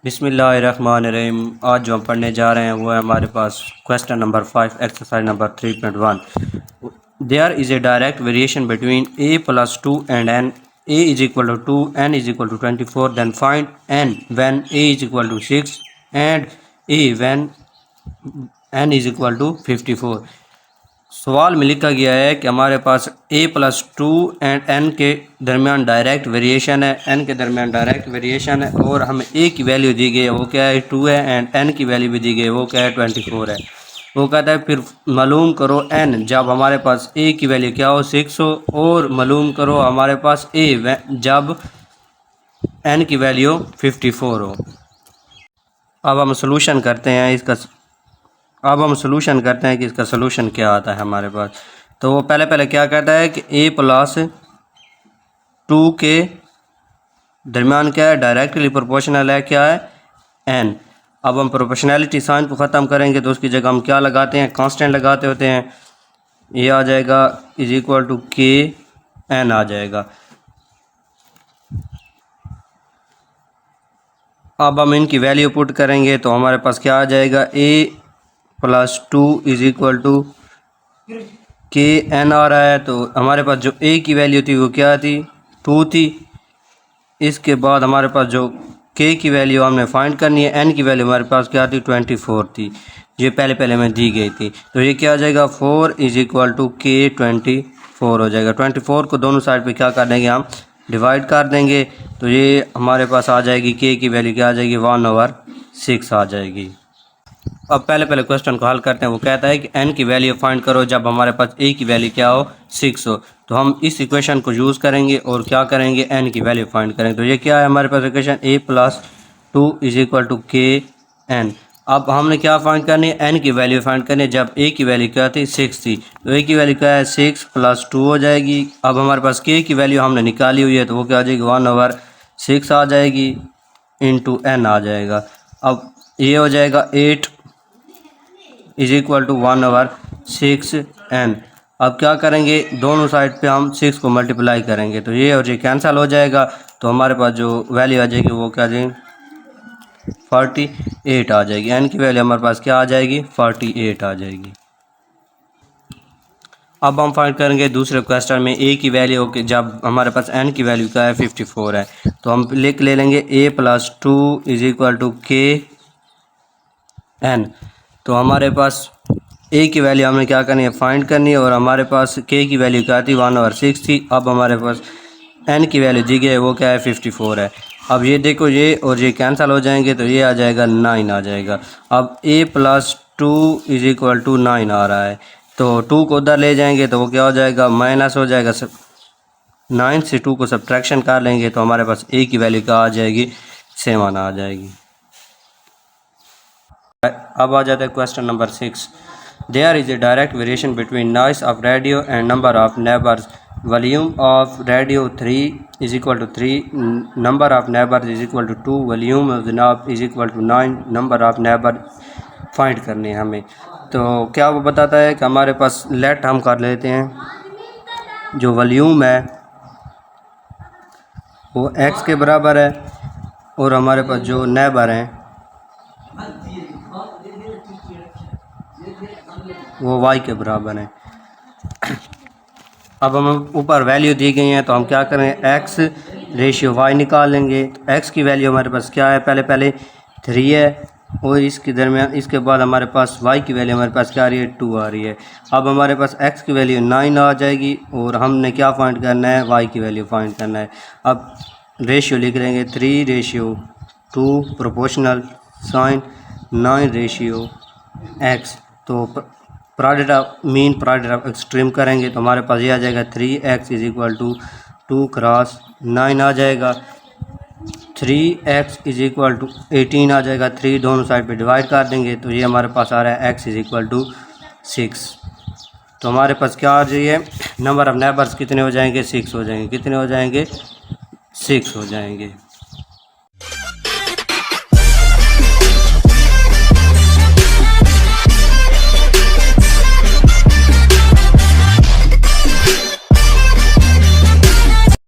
बिस्मिल्लाहिर्रहमानिर्रहीम। आज जो हम पढ़ने जा रहे हैं वो है हमारे पास question number 5 exercise number 3.1। There is a direct variation between a plus 2 and n। a is equal to 2, n is equal to 24। Then find n when a is equal to 6 and a when n is equal to 54। सवाल में लिखा गया है कि हमारे पास a plus 2 and n के दरमियान डायरेक्ट वेरिएशन है, n के दरमियान डायरेक्ट वेरिएशन है और हमें a की वैल्यू दी गई है वो क्या है 2 है एंड n की वैल्यू भी दी गई है वो क्या है 24 है। वो कहता है फिर मालूम करो n जब हमारे पास a की वैल्यू क्या हो 6 हो, और मालूम करो हमारे पास a जब n की वैल्यू 54 हो। अब हम सोल्यूशन करते हैं कि इसका सोल्यूशन क्या आता है हमारे पास। तो वो पहले क्या कहता है कि a प्लस 2 के दरमियान क्या है डायरेक्टली प्रोपोर्शनल है क्या है n। अब हम प्रोपोर्शनैलिटी साइन को ख़त्म करेंगे तो उसकी जगह हम क्या लगाते हैं कांस्टेंट लगाते होते हैं। ये आ जाएगा इज इक्वल टू के n आ जाएगा। अब हम इनकी वैल्यू पुट करेंगे तो हमारे पास क्या आ जाएगा a plus 2 is equal to K N आ रहा है। तो हमारे पास जो a की वैल्यू थी वो क्या थी 2 थी। इसके बाद हमारे पास जो k की वैल्यू हमने फाइंड करनी है, n की वैल्यू हमारे पास क्या थी 24 थी, ये पहले में दी गई थी। तो ये क्या आ जाएगा 4 इज इक्वल टू के 24 हो जाएगा। 24 को दोनों साइड पे क्या कर देंगे हम डिवाइड कर देंगे तो ये हमारे पास आ जाएगी k की वैल्यू क्या आ जाएगी 1/6 आ जाएगी। अब पहले क्वेश्चन को हल करते हैं। वो कहता है कि n की वैल्यू फाइंड करो जब हमारे पास a की वैल्यू क्या हो 6 हो। तो हम इस इक्वेशन को यूज़ करेंगे और क्या करेंगे n की वैल्यू फाइंड करेंगे। तो ये क्या है हमारे पास equation a plus 2 is equal to के n। अब हमने क्या फाइंड करनी है n की वैल्यू फाइंड करनी है जब a की वैल्यू क्या थी 6 थी। तो a की वैल्यू क्या है 6 प्लस 2 हो जाएगी। अब हमारे पास k की वैल्यू हमने निकाली हुई है तो वो क्या आ जाएगी 1/6 आ जाएगी इंटू n आ जाएगा। अब ये हो जाएगा 8 इज इक्वल टू 1/6 n। अब क्या करेंगे दोनों साइड पे हम 6 को मल्टीप्लाई करेंगे तो ये और ये कैंसिल हो जाएगा। तो हमारे पास जो वैल्यू आ जाएगी वो क्या आ जाएगी 48 आ जाएगी। n की वैल्यू हमारे पास क्या आ जाएगी 48 आ जाएगी। अब हम फाइंड करेंगे दूसरे क्वेश्चन में a की वैल्यू के जब हमारे पास n की वैल्यू क्या है 54 है। तो हम ले लेंगे a plus 2 is equal to के n। तो हमारे पास a की वैल्यू हमें क्या करनी है फाइंड करनी है और हमारे पास k की वैल्यू क्या थी 1/6 थी। अब हमारे पास n की वैल्यू दी गई है वो क्या है 54 है। अब ये देखो ये और ये कैंसिल हो जाएंगे तो ये आ जाएगा 9 आ जाएगा। अब a plus 2 is equal to 9 आ रहा है तो 2 को उधर ले जाएंगे तो वो क्या हो जाएगा माइनस हो जाएगा। 9 से 2 को सब्ट्रैक्शन कर लेंगे तो हमारे पास a की वैल्यू क्या आ जाएगी 7 आ जाएगी। अब आ जाता है question number 6। There is a direct variation between noise of radio and number of neighbours. Volume of radio 3 is equal to 3, number of neighbours is equal to 2, volume of the knob is equal to 9, number of neighbour find करने हैं हमें। तो क्या वो बताता है कि हमारे पास लेट हम कर लेते हैं जो वॉल्यूम है वो x के बराबर है और हमारे पास जो नेबर हैं वो y के बराबर है। अब हम ऊपर वैल्यू दी गई हैं तो हम क्या करें x रेशियो y निकालेंगे। तो x की वैल्यू हमारे पास क्या है पहले 3 है और इसके दरमियान इसके बाद हमारे पास y की वैल्यू हमारे पास क्या आ रही है 2 आ रही है। अब हमारे पास x की वैल्यू 9 आ जाएगी और हमने क्या फाइंड करना है y की वैल्यू फाइंड करना है। अब रेशियो लिख लेंगे 3/2 प्रोपोर्शनल साइन 9/x। तो product of mean product of extreme करेंगे तो हमारे पास ये आ जाएगा 3x is equal to 2 cross 9 आ जाएगा। 3x इज इक्वल टू 18 आ जाएगा। 3 दोनों साइड पे डिवाइड कर देंगे तो ये हमारे पास आ रहा है x इज इक्वल टू 6। तो हमारे पास क्या आ जाइए नंबर ऑफ नेबर्स कितने हो जाएंगे 6 हो जाएंगे। कितने हो जाएंगे 6 हो जाएंगे।